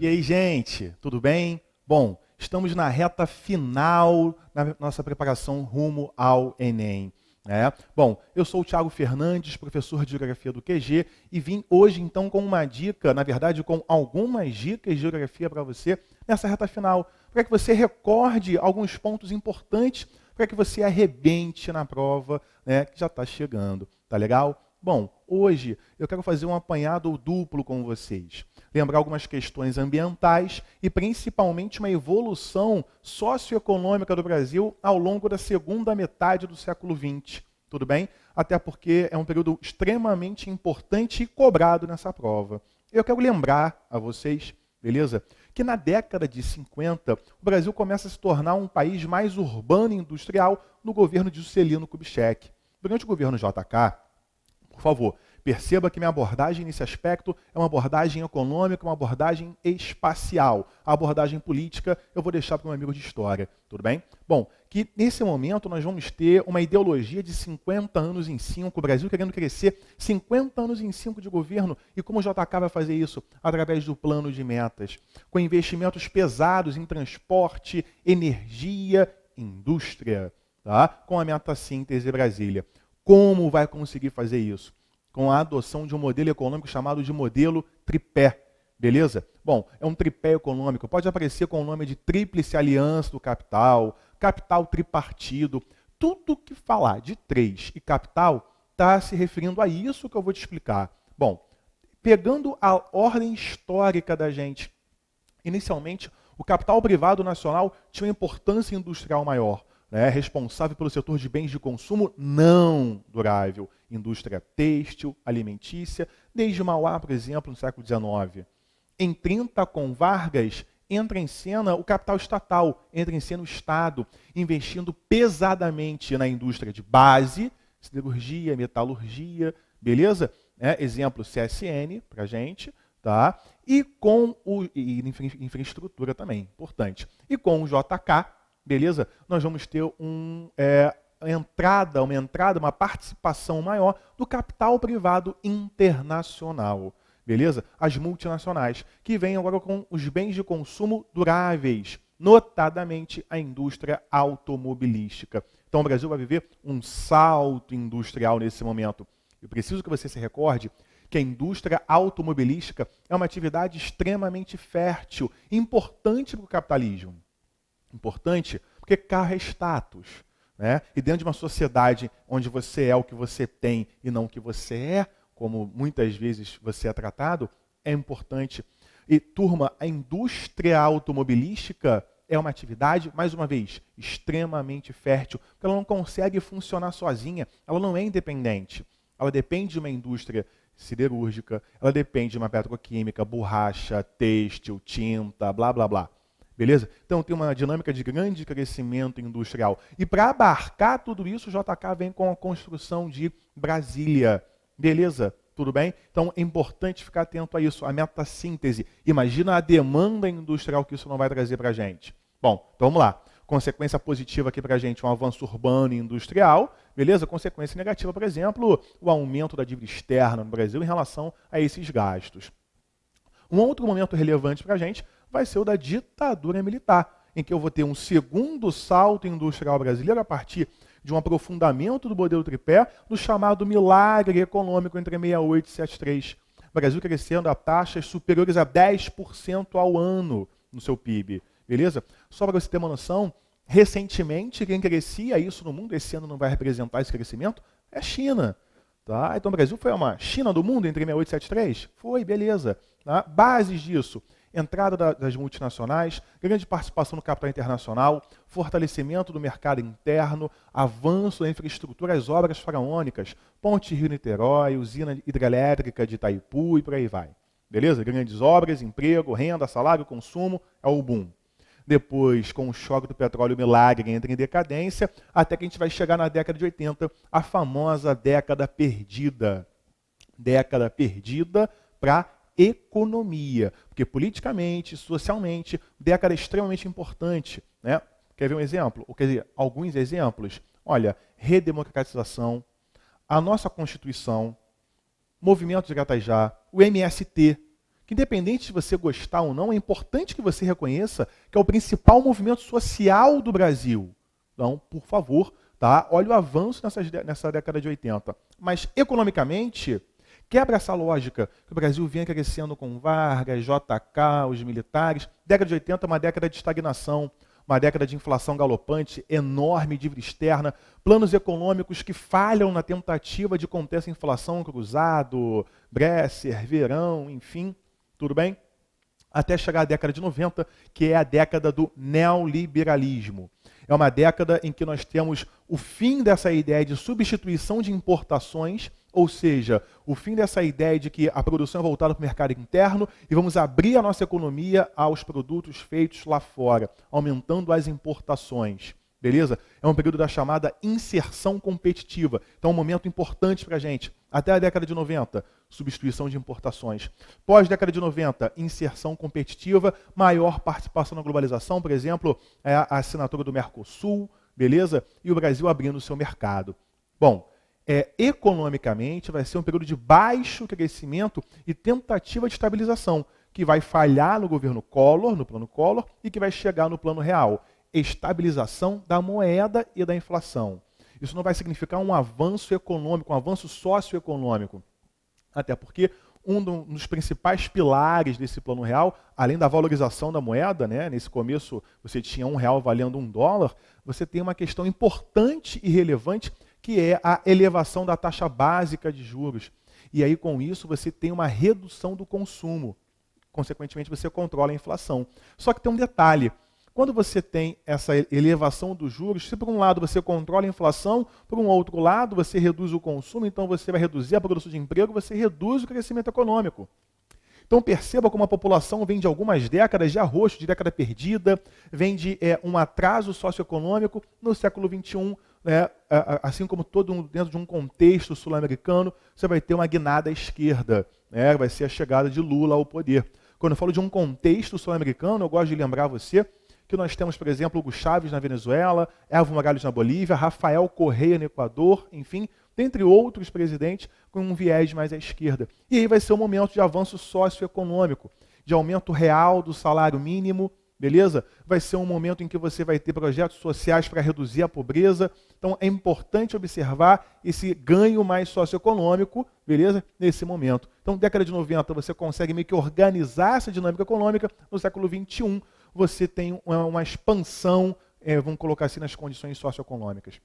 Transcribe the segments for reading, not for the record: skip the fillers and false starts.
E aí, gente, tudo bem? Bom, estamos na reta final na nossa preparação rumo ao Enem, né? Bom, eu sou o Thiago Fernandes, professor de Geografia do QG, e vim hoje então com uma dica, na verdade com algumas dicas de Geografia para você nessa reta final, para que você recorde alguns pontos importantes, para que você arrebente na prova, né, que já está chegando. Tá legal? Bom, hoje eu quero fazer um apanhado duplo com vocês. Lembrar algumas questões ambientais e principalmente uma evolução socioeconômica do Brasil ao longo da segunda metade do século XX. Tudo bem? Até porque é um período extremamente importante e cobrado nessa prova. Eu quero lembrar a vocês, beleza? Que na década de 50, o Brasil começa a se tornar um país mais urbano e industrial no governo de Juscelino Kubitschek. Durante o governo JK, por favor, perceba que minha abordagem nesse aspecto é uma abordagem econômica, uma abordagem espacial. A abordagem política eu vou deixar para um amigo de história, tudo bem? Bom, que nesse momento nós vamos ter uma ideologia de 50 anos em 5, o Brasil querendo crescer 50 anos em 5 de governo. E como o JK vai fazer isso? Através do plano de metas, com investimentos pesados em transporte, energia, indústria, tá? Com a meta síntese Brasília. Como vai conseguir fazer isso? Com a adoção de um modelo econômico chamado de modelo tripé, beleza? Bom, é um tripé econômico, pode aparecer com o nome de Tríplice Aliança do Capital, Capital Tripartido, tudo que falar de três e capital está se referindo a isso que eu vou te explicar. Bom, pegando a ordem histórica da gente, inicialmente o capital privado nacional tinha uma importância industrial maior, né, responsável pelo setor de bens de consumo não durável, indústria têxtil, alimentícia, desde Mauá, por exemplo, no século XIX. Em 30, com Vargas, entra em cena o capital estatal, entra em cena o Estado, investindo pesadamente na indústria de base, siderurgia, metalurgia, beleza? Exemplo, CSN, para a gente, tá? E infraestrutura também, importante. E com o JK, beleza? Nós vamos ter uma participação maior do capital privado internacional, beleza? As multinacionais, que vêm agora com os bens de consumo duráveis, notadamente a indústria automobilística. Então o Brasil vai viver um salto industrial nesse momento. Eu preciso que você se recorde que a indústria automobilística é uma atividade extremamente fértil, importante para o capitalismo. Importante porque carro é status, né? E dentro de uma sociedade onde você é o que você tem e não o que você é, como muitas vezes você é tratado, é importante. E, turma, a indústria automobilística é uma atividade, mais uma vez, extremamente fértil, porque ela não consegue funcionar sozinha, ela não é independente. Ela depende de uma indústria siderúrgica, ela depende de uma petroquímica, borracha, têxtil, tinta, blá, blá, blá. Beleza? Então tem uma dinâmica de grande crescimento industrial. E para abarcar tudo isso, o JK vem com a construção de Brasília. Beleza? Tudo bem? Então é importante ficar atento a isso, a metassíntese. Imagina a demanda industrial que isso não vai trazer para a gente. Bom, então vamos lá. Consequência positiva aqui para a gente, um avanço urbano e industrial. Beleza? Consequência negativa, por exemplo, o aumento da dívida externa no Brasil em relação a esses gastos. Um outro momento relevante para a gente vai ser o da ditadura militar, em que eu vou ter um segundo salto industrial brasileiro a partir de um aprofundamento do modelo tripé, do chamado milagre econômico entre 68 e 73. O Brasil crescendo a taxas superiores a 10% ao ano no seu PIB. Beleza? Só para você ter uma noção, recentemente quem crescia isso no mundo, esse ano não vai representar esse crescimento, é a China. Tá? Então o Brasil foi uma China do mundo entre 68 e 73? Foi, beleza. Tá? Bases disso. Entrada das multinacionais, grande participação no capital internacional, fortalecimento do mercado interno, avanço da infraestrutura, as obras faraônicas, Ponte Rio-Niterói, usina hidrelétrica de Itaipu e por aí vai. Beleza? Grandes obras, emprego, renda, salário, consumo, é o boom. Depois, com o choque do petróleo, o milagre entra em decadência, até que a gente vai chegar na década de 80, a famosa década perdida. Década perdida para economia, porque politicamente, socialmente, década extremamente importante, né? Quer ver um exemplo? Ou quer dizer, alguns exemplos? Olha, redemocratização, a nossa Constituição, movimento de Gratajá, o MST, que independente de você gostar ou não, é importante que você reconheça que é o principal movimento social do Brasil. Então, por favor, tá? Olha o avanço nessa década de 80. Mas, economicamente, quebra essa lógica que o Brasil vinha crescendo com Vargas, JK, os militares. Década de 80 é uma década de estagnação, uma década de inflação galopante, enorme dívida externa, planos econômicos que falham na tentativa de conter essa inflação, Cruzado, Bresser, Verão, enfim, tudo bem? Até chegar à década de 90, que é a década do neoliberalismo. É uma década em que nós temos o fim dessa ideia de substituição de importações, ou seja, o fim dessa ideia de que a produção é voltada para o mercado interno e vamos abrir a nossa economia aos produtos feitos lá fora, aumentando as importações. Beleza? É um período da chamada inserção competitiva. Então, é um momento importante para a gente. Até a década de 90, substituição de importações. Pós-década de 90, inserção competitiva, maior participação na globalização, por exemplo, a assinatura do Mercosul, beleza? E o Brasil abrindo o seu mercado. Bom, economicamente vai ser um período de baixo crescimento e tentativa de estabilização, que vai falhar no governo Collor, no plano Collor, e que vai chegar no plano real. Estabilização da moeda e da inflação. Isso não vai significar um avanço econômico, um avanço socioeconômico. Até porque um dos principais pilares desse plano real, além da valorização da moeda, né, nesse começo você tinha R$1 valendo $1, você tem uma questão importante e relevante que é a elevação da taxa básica de juros. E aí com isso você tem uma redução do consumo. Consequentemente você controla a inflação. Só que tem um detalhe. Quando você tem essa elevação dos juros, se por um lado você controla a inflação, por um outro lado você reduz o consumo, então você vai reduzir a produção de emprego, você reduz o crescimento econômico. Então perceba como a população vem de algumas décadas de arroxo, de década perdida, vem de um atraso socioeconômico no século XXI, assim como todo mundo dentro de um contexto sul-americano, você vai ter uma guinada à esquerda, né? Vai ser a chegada de Lula ao poder. Quando eu falo de um contexto sul-americano, eu gosto de lembrar você que nós temos, por exemplo, Hugo Chávez na Venezuela, Evo Morales na Bolívia, Rafael Correa no Equador, enfim, dentre outros presidentes com um viés mais à esquerda. E aí vai ser um momento de avanço socioeconômico, de aumento real do salário mínimo, beleza? Vai ser um momento em que você vai ter projetos sociais para reduzir a pobreza. Então é importante observar esse ganho mais socioeconômico, beleza? Nesse momento. Então, década de 90, você consegue meio que organizar essa dinâmica econômica. No século XXI, você tem uma expansão, vamos colocar assim, nas condições socioeconômicas.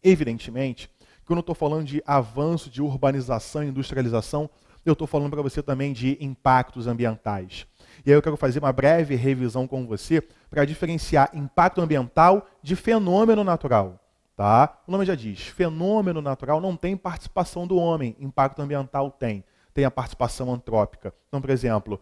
Evidentemente, quando eu estou falando de avanço de urbanização e industrialização, eu estou falando para você também de impactos ambientais. E aí eu quero fazer uma breve revisão com você para diferenciar impacto ambiental de fenômeno natural. Tá? O nome já diz, fenômeno natural não tem participação do homem, impacto ambiental tem. Tem a participação antrópica. Então, por exemplo,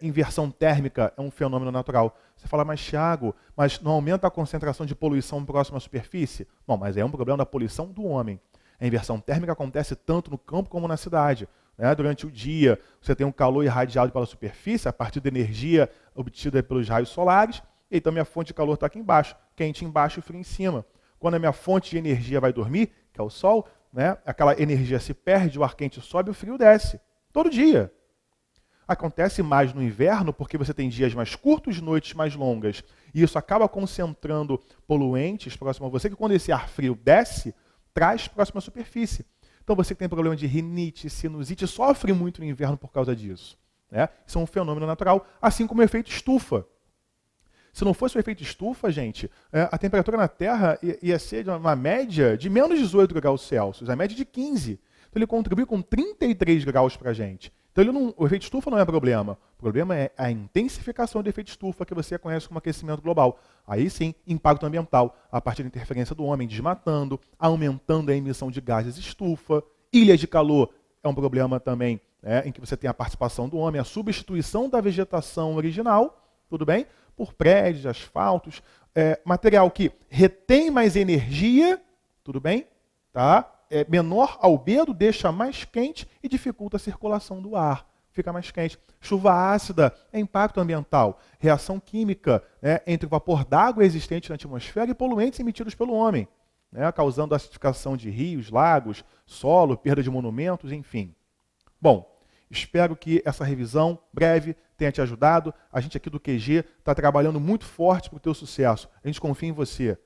inversão térmica é um fenômeno natural. Você fala, mas Thiago, mas não aumenta a concentração de poluição próxima à superfície? Não, mas é um problema da poluição do homem. A inversão térmica acontece tanto no campo como na cidade. Né? Durante o dia, você tem um calor irradiado pela superfície, a partir da energia obtida pelos raios solares, então minha fonte de calor está aqui embaixo, quente embaixo e frio em cima. Quando a minha fonte de energia vai dormir, que é o sol, né? Aquela energia se perde, o ar quente sobe e o frio desce. Todo dia. Acontece mais no inverno porque você tem dias mais curtos, noites mais longas. E isso acaba concentrando poluentes próximo a você, que quando esse ar frio desce, traz próximo à superfície. Então você que tem problema de rinite, sinusite, sofre muito no inverno por causa disso. Né? Isso é um fenômeno natural, assim como o efeito estufa. Se não fosse o efeito estufa, gente, a temperatura na Terra ia ser de uma média de menos 18 graus Celsius, a média de 15. Então ele contribui com 33 graus para a gente. Então o efeito estufa não é problema. O problema é a intensificação do efeito estufa, que você conhece como aquecimento global. Aí sim, impacto ambiental, a partir da interferência do homem, desmatando, aumentando a emissão de gases estufa. Ilhas de calor é um problema também, em que você tem a participação do homem, a substituição da vegetação original, tudo bem? Por prédios, asfaltos, material que retém mais energia, tudo bem? Tá? Menor albedo, deixa mais quente e dificulta a circulação do ar. Fica mais quente. Chuva ácida é impacto ambiental. Reação química, entre o vapor d'água existente na atmosfera e poluentes emitidos pelo homem, causando acidificação de rios, lagos, solo, perda de monumentos, enfim. Bom, Espero que essa revisão breve tenha te ajudado. A gente aqui do QG está trabalhando muito forte para o teu sucesso. A gente confia em você.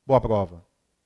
Boa prova.